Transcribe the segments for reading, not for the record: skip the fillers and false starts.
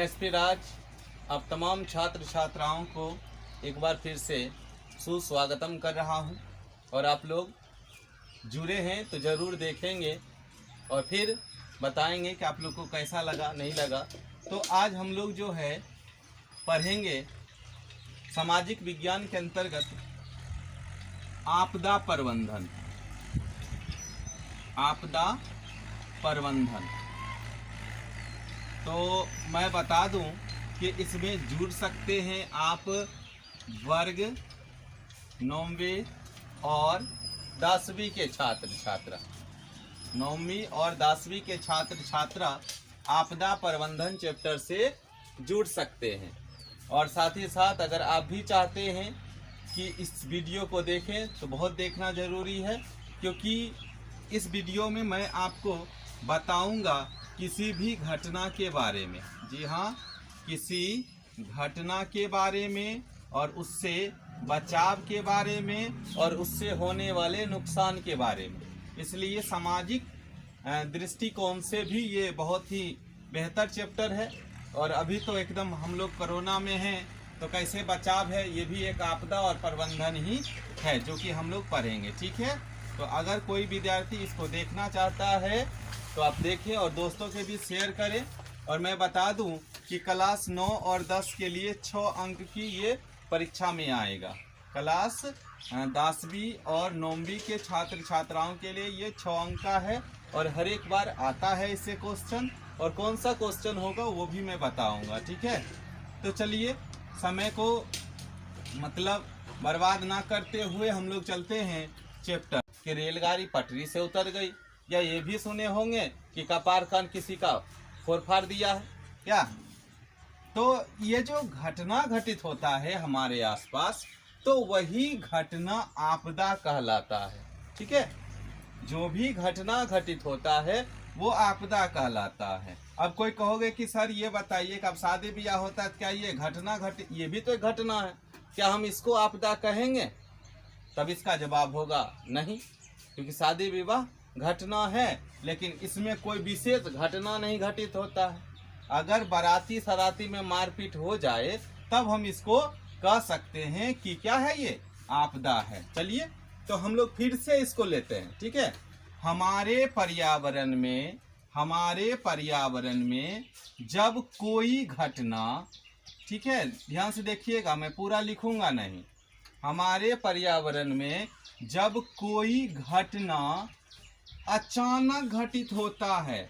मैं एसपी राज अब तमाम छात्र छात्राओं को एक बार फिर से सुस्वागतम कर रहा हूं और आप लोग जुड़े हैं तो ज़रूर देखेंगे और फिर बताएंगे कि आप लोग को कैसा लगा नहीं लगा। तो आज हम लोग जो है पढ़ेंगे सामाजिक विज्ञान के अंतर्गत आपदा प्रबंधन। आपदा प्रबंधन तो मैं बता दूं कि इसमें जुड़ सकते हैं आप वर्ग 9वीं और 10वीं के छात्र छात्रा। 9वीं और 10वीं के छात्र छात्रा आपदा प्रबंधन चैप्टर से जुड़ सकते हैं। और साथ ही साथ अगर आप भी चाहते हैं कि इस वीडियो को देखें तो बहुत देखना ज़रूरी है, क्योंकि इस वीडियो में मैं आपको बताऊंगा किसी भी घटना के बारे में। जी हाँ, किसी घटना के बारे में और उससे बचाव के बारे में और उससे होने वाले नुकसान के बारे में। इसलिए सामाजिक दृष्टिकोण से भी ये बहुत ही बेहतर चैप्टर है। और अभी तो एकदम हम लोग कोरोना में हैं, तो कैसे बचाव है ये भी एक आपदा और प्रबंधन ही है जो कि हम लोग पढ़ेंगे। ठीक है, तो अगर कोई विद्यार्थी इसको देखना चाहता है तो आप देखें और दोस्तों के भी शेयर करें। और मैं बता दूं कि क्लास 9 और 10 के लिए 6 अंक की ये परीक्षा में आएगा। क्लास 10वीं और 9वीं के छात्र छात्राओं के लिए ये 6 अंक का है और हर एक बार आता है इससे क्वेश्चन, और कौन सा क्वेश्चन होगा वो भी मैं बताऊंगा। ठीक है, तो चलिए समय को मतलब बर्बाद ना करते हुए हम लोग चलते हैं चैप्टर कि रेलगाड़ी पटरी से उतर गई, या ये भी सुने होंगे कि कपार खान किसी का फोड़ दिया है क्या। तो ये जो घटना घटित होता है हमारे आसपास, तो वही घटना आपदा कहलाता है। ठीक है, जो भी घटना घटित होता है वो आपदा कहलाता है। अब कोई कहोगे कि सर ये बताइए कि अब शादी ब्याह होता है, क्या ये घटना घटित, ये भी तो एक घटना है, क्या हम इसको आपदा कहेंगे? तब इसका जवाब होगा नहीं, क्योंकि शादी विवाह घटना है लेकिन इसमें कोई विशेष घटना नहीं घटित होता है। अगर बाराती सराती में मारपीट हो जाए तब हम इसको कह सकते हैं कि क्या है, ये आपदा है। चलिए तो हम लोग फिर से इसको लेते हैं। ठीक है, हमारे पर्यावरण में जब कोई घटना, ठीक है ध्यान से देखिएगा, मैं पूरा लिखूंगा नहीं। हमारे पर्यावरण में जब कोई घटना अचानक घटित होता है,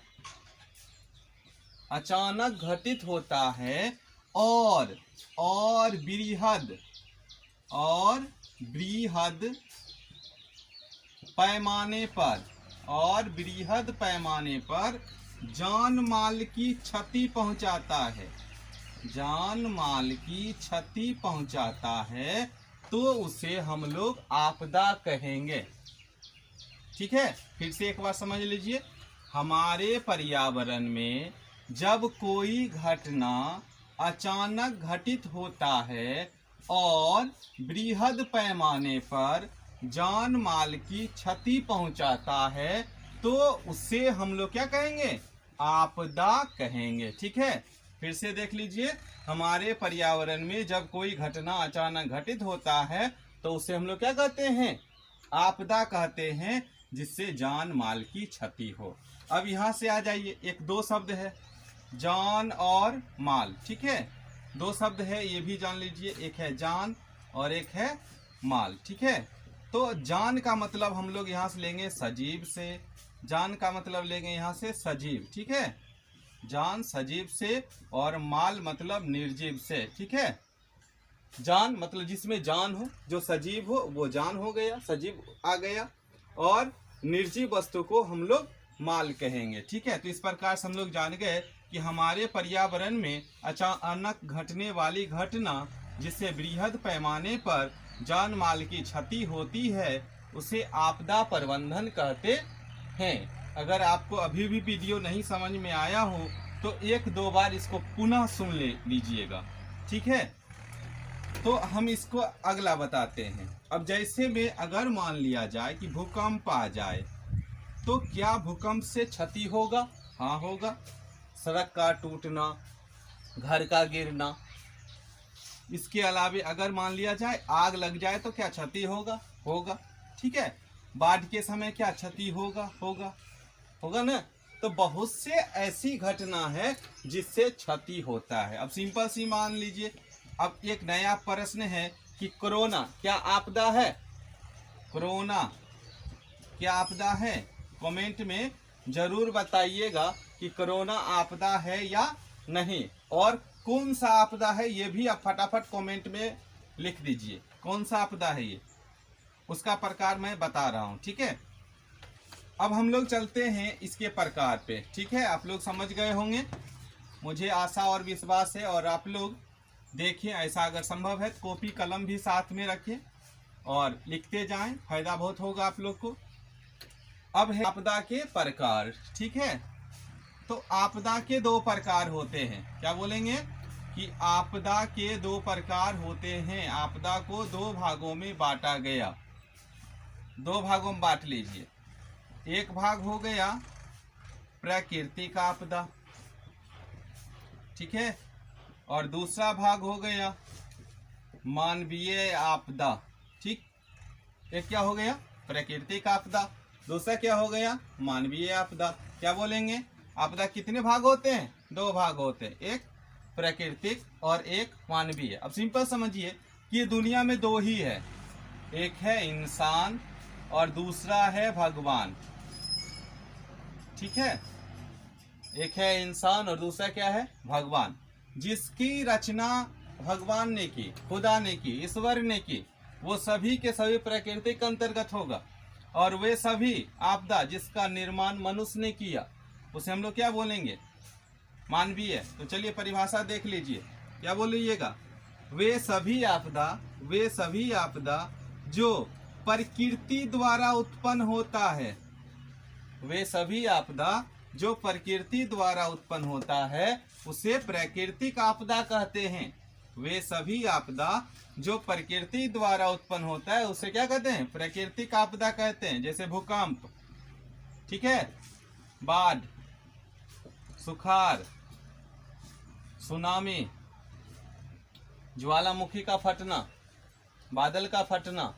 अचानक घटित होता है और बृहद पैमाने पर जान माल की क्षति पहुंचाता है, तो उसे हम लोग आपदा कहेंगे। ठीक है, फिर से एक बार समझ लीजिए। हमारे पर्यावरण में जब कोई घटना अचानक घटित होता है और बृहद पैमाने पर जान माल की क्षति पहुंचाता है, तो उसे हम लोग क्या कहेंगे? आपदा कहेंगे। ठीक है, फिर से देख लीजिए। हमारे पर्यावरण में जब कोई घटना अचानक घटित होता है तो उसे हम लोग क्या कहते हैं? आपदा कहते हैं, जिससे जान माल की क्षति हो। अब यहाँ से आ जाइए, एक दो शब्द है जान और माल। ठीक है, दो शब्द है, ये भी जान लीजिए, एक है जान और एक है माल। ठीक है, तो जान का मतलब हम लोग यहाँ से लेंगे सजीव से, जान का मतलब लेंगे यहाँ से सजीव। ठीक है, जान सजीव से, और माल मतलब निर्जीव से। ठीक है, जान मतलब जिसमें जान हो, जो सजीव हो वो जान हो गया, सजीव आ गया, और निर्जीव वस्तु को हम लोग माल कहेंगे। ठीक है, तो इस प्रकार से हम लोग जान गए कि हमारे पर्यावरण में अचानक घटने वाली घटना जिससे बृहद पैमाने पर जान माल की क्षति होती है उसे आपदा प्रबंधन कहते हैं। अगर आपको अभी भी वीडियो नहीं समझ में आया हो तो एक दो बार इसको पुनः सुन लीजिएगा। ठीक है, तो हम इसको अगला बताते हैं। अब जैसे में अगर मान लिया जाए कि भूकंप आ जाए, तो क्या भूकंप से क्षति होगा? हाँ होगा। सड़क का टूटना, घर का गिरना। इसके अलावे अगर मान लिया जाए आग लग जाए तो क्या क्षति होगा, होगा, ठीक है। बाढ़ के समय क्या क्षति होगा, होगा, होगा ना। तो बहुत से ऐसी घटना है जिससे क्षति होता है। अब सिंपल सी मान लीजिए, अब एक नया प्रश्न है कि कोरोना क्या आपदा है? कोरोना क्या आपदा है? कमेंट में जरूर बताइएगा कि कोरोना आपदा है या नहीं, और कौन सा आपदा है ये भी आप फटाफट कमेंट में लिख दीजिए। कौन सा आपदा है ये, उसका प्रकार मैं बता रहा हूँ, ठीक है। अब हम लोग चलते हैं इसके प्रकार पे, ठीक है। आप लोग समझ गए होंगे, मुझे आशा और विश्वास है। और आप लोग देखिए, ऐसा अगर संभव है तो कॉपी कलम भी साथ में रखें और लिखते जाएं, फायदा बहुत होगा आप लोग को। अब है आपदा के प्रकार, ठीक है। तो आपदा के दो प्रकार होते हैं। क्या बोलेंगे कि आपदा के दो प्रकार होते हैं। आपदा को दो भागों में बांटा गया, दो भागों में बांट लीजिए। एक भाग हो गया प्राकृतिक आपदा, ठीक है, और दूसरा भाग हो गया मानवीय आपदा, ठीक। एक क्या हो गया प्राकृतिक आपदा, दूसरा क्या हो गया मानवीय आपदा। क्या बोलेंगे, आपदा कितने भाग होते हैं? दो भाग होते हैं, एक प्राकृतिक और एक मानवीय। अब सिंपल समझिए कि ये दुनिया में दो ही है, एक है इंसान और दूसरा है भगवान, ठीक है। एक है इंसान और दूसरा क्या है? भगवान। जिसकी रचना भगवान ने की, खुदा ने की, ईश्वर ने की, वो सभी के सभी प्राकृतिक के अंतर्गत होगा। और वे सभी आपदा जिसका निर्माण मनुष्य ने किया, उसे हम लोग क्या बोलेंगे? मानवीय। तो चलिए परिभाषा देख लीजिए, क्या बोलिएगा? वे सभी आपदा जो प्रकृति द्वारा उत्पन्न होता है, वे सभी आपदा जो प्रकृति द्वारा उत्पन्न होता है उसे प्राकृतिक आपदा कहते हैं। वे सभी आपदा जो प्रकृति द्वारा उत्पन्न होता है उसे क्या कहते हैं? प्राकृतिक आपदा कहते हैं। जैसे भूकंप, ठीक है, बाढ़, सुखाड़, सुनामी, ज्वालामुखी का फटना, बादल का फटना,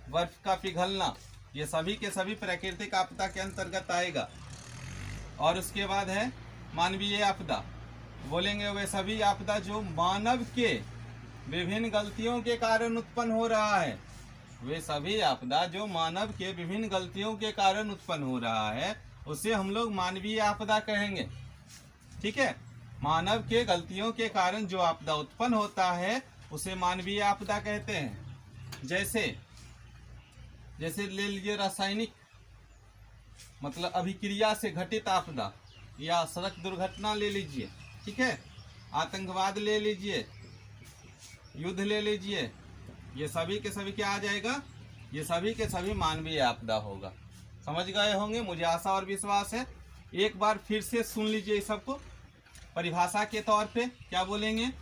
बर्फ का पिघलना, ये सभी के सभी प्राकृतिक आपदा के अंतर्गत आएगा। और उसके बाद है मानवीय आपदा। बोलेंगे वे सभी आपदा जो मानव के विभिन्न गलतियों के कारण उत्पन्न हो रहा है। वे सभी आपदा जो मानव के विभिन्न गलतियों के कारण उत्पन्न हो रहा है उसे हम लोग मानवीय आपदा कहेंगे, ठीक है। मानव के गलतियों के कारण जो आपदा उत्पन्न होता है उसे मानवीय आपदा कहते हैं। जैसे ले लीजिए रासायनिक, मतलब अभिक्रिया से घटित आपदा, या सड़क दुर्घटना ले लीजिए, ठीक है, आतंकवाद ले लीजिए, युद्ध ले लीजिए, ये सभी के सभी क्या आ जाएगा? ये सभी के सभी मानवीय आपदा होगा। समझ गए होंगे, मुझे आशा और विश्वास है। एक बार फिर से सुन लीजिए इस सबको परिभाषा के तौर पे। क्या बोलेंगे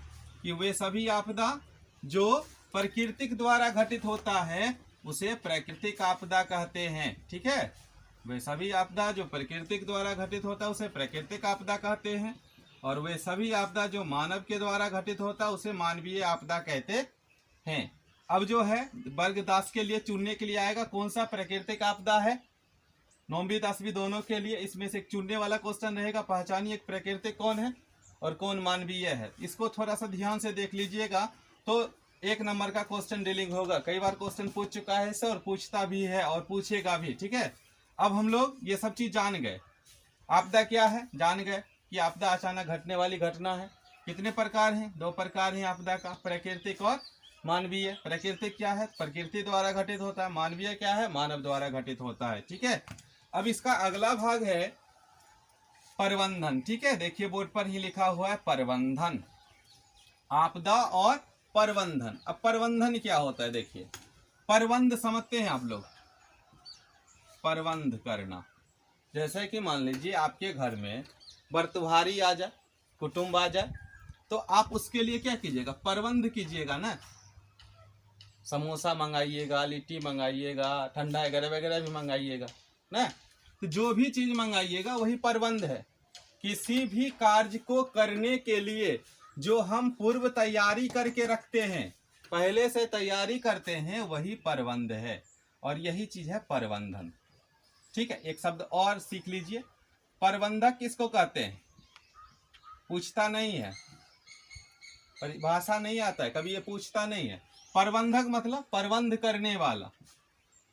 कि वे सभी आपदा जो प्रकृति द्वारा घटित होता है उसे प्राकृतिक आपदा कहते हैं, ठीक है। वे सभी आपदा जो प्राकृतिक द्वारा घटित होता है उसे प्राकृतिक आपदा कहते हैं, और वे सभी आपदा जो मानव के द्वारा घटित होता है उसे मानवीय आपदा कहते हैं। अब जो है वर्ग 10 के लिए चुनने के लिए आएगा कौन सा प्राकृतिक आपदा है, 9वीं 10वीं दोनों के लिए इसमें से चुनने वाला क्वेश्चन रहेगा। पहचानिए प्राकृतिक कौन है और कौन मानवीय है। इसको थोड़ा सा ध्यान से देख लीजिएगा तो 1 नंबर का क्वेश्चन डीलिंग होगा। कई बार क्वेश्चन पूछ चुका है सर, पूछता भी है और पूछेगा भी, ठीक है। अब हम लोग ये सब चीज जान गए। आपदा क्या है जान गए कि आपदा अचानक घटने वाली घटना है। कितने प्रकार हैं? 2 प्रकार हैं आपदा का, प्राकृतिक और मानवीय। प्राकृतिक क्या है? प्रकृति द्वारा घटित होता है। मानवीय क्या है? मानव द्वारा घटित होता है, ठीक है। अब इसका अगला भाग है प्रबंधन, ठीक है। देखिए बोर्ड पर ही लिखा हुआ है प्रबंधन, आपदा और प्रबंधन। अब प्रबंधन क्या होता है देखिए, प्रबंध समझते हैं आप लोग, प्रबंध करना। जैसे कि मान लीजिए आपके घर में बर्तुहारी आ जाए, कुटुंब आ जाए, तो आप उसके लिए क्या कीजिएगा? प्रबंध कीजिएगा ना। समोसा मंगाइएगा, लिट्टी मंगाइएगा, ठंडा वगैरह वगैरह भी मंगाइएगा ना। तो जो भी चीज़ मंगाइएगा वही प्रबंध है। किसी भी कार्य को करने के लिए जो हम पूर्व तैयारी करके रखते हैं, पहले से तैयारी करते हैं, वही प्रबंध है। और यही चीज है प्रबंधन। ठीक है, एक शब्द और सीख लीजिए। प्रबंधक किसको कहते हैं? पूछता नहीं है, परिभाषा नहीं आता है, कभी ये पूछता नहीं है। प्रबंधक मतलब प्रबंध करने वाला।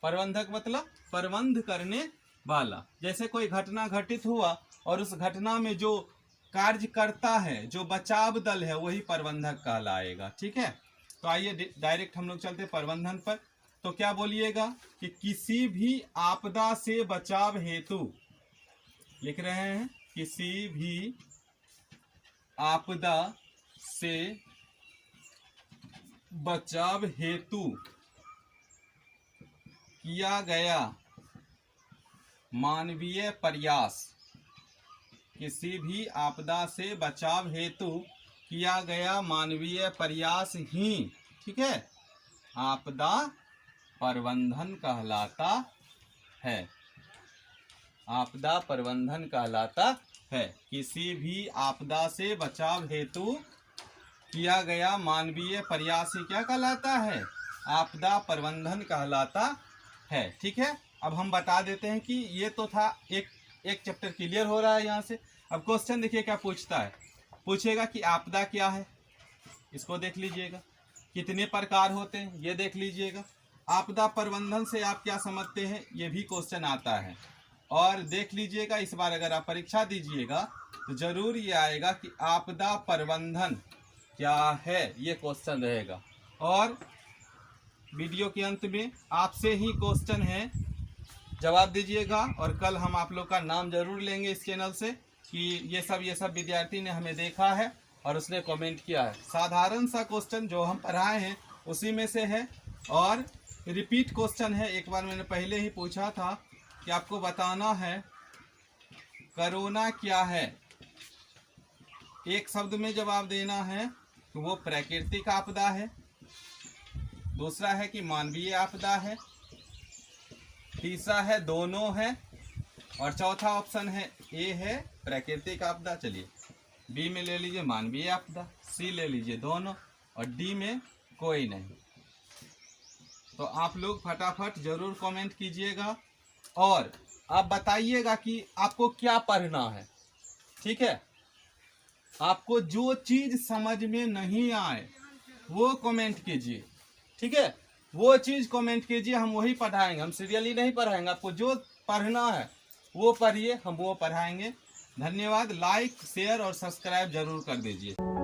प्रबंधक मतलब प्रबंध करने वाला। जैसे कोई घटना घटित हुआ और उस घटना में जो कार्य करता है, जो बचाव दल है, वही प्रबंधक कहलाएगा। ठीक है, तो आइए डायरेक्ट हम लोग चलते प्रबंधन पर। तो क्या बोलिएगा कि किसी भी आपदा से बचाव हेतु, लिख रहे हैं, किसी भी आपदा से बचाव हेतु किया गया मानवीय प्रयास, किसी भी आपदा से बचाव हेतु किया गया मानवीय प्रयास ही, ठीक है, आपदा प्रबंधन कहलाता है। आपदा प्रबंधन कहलाता है। किसी भी आपदा से बचाव हेतु किया गया मानवीय प्रयास ही क्या कहलाता है? आपदा प्रबंधन कहलाता है। ठीक है, अब हम बता देते हैं कि ये तो था एक चैप्टर क्लियर हो रहा है यहाँ से। अब क्वेश्चन देखिए क्या पूछता है। पूछेगा कि आपदा क्या है, इसको देख लीजिएगा। कितने प्रकार होते हैं, ये देख लीजिएगा। आपदा प्रबंधन से आप क्या समझते हैं, ये भी क्वेश्चन आता है। और देख लीजिएगा, इस बार अगर आप परीक्षा दीजिएगा तो जरूर ये आएगा कि आपदा प्रबंधन क्या है, ये क्वेश्चन रहेगा। और वीडियो के अंत में आपसे ही क्वेश्चन है, जवाब दीजिएगा। और कल हम आप लोग का नाम जरूर लेंगे इस चैनल से कि ये सब विद्यार्थी ने हमें देखा है और उसने कमेंट किया है। साधारण सा क्वेश्चन जो हम पढ़ाए हैं उसी में से है और रिपीट क्वेश्चन है। एक बार मैंने पहले ही पूछा था कि आपको बताना है कोरोना क्या है, एक शब्द में जवाब देना है कि वो प्राकृतिक आपदा है, दूसरा है कि मानवीय आपदा है, तीसरा है दोनों है, और चौथा ऑप्शन है ए है प्राकृतिक आपदा। चलिए बी में ले लीजिए मानवीय आपदा, सी ले लीजिए दोनों, और डी में कोई नहीं। तो आप लोग फटाफट जरूर कमेंट कीजिएगा और आप बताइएगा कि आपको क्या पढ़ना है। ठीक है, आपको जो चीज समझ में नहीं आए वो कमेंट कीजिए। ठीक है, वो चीज कमेंट कीजिए, हम वही पढ़ाएंगे। हम सीरियली नहीं पढ़ाएंगे, आपको जो पढ़ना है वो पढ़िए, हम वो पढ़ाएंगे। धन्यवाद। लाइक शेयर और सब्सक्राइब जरूर कर दीजिए।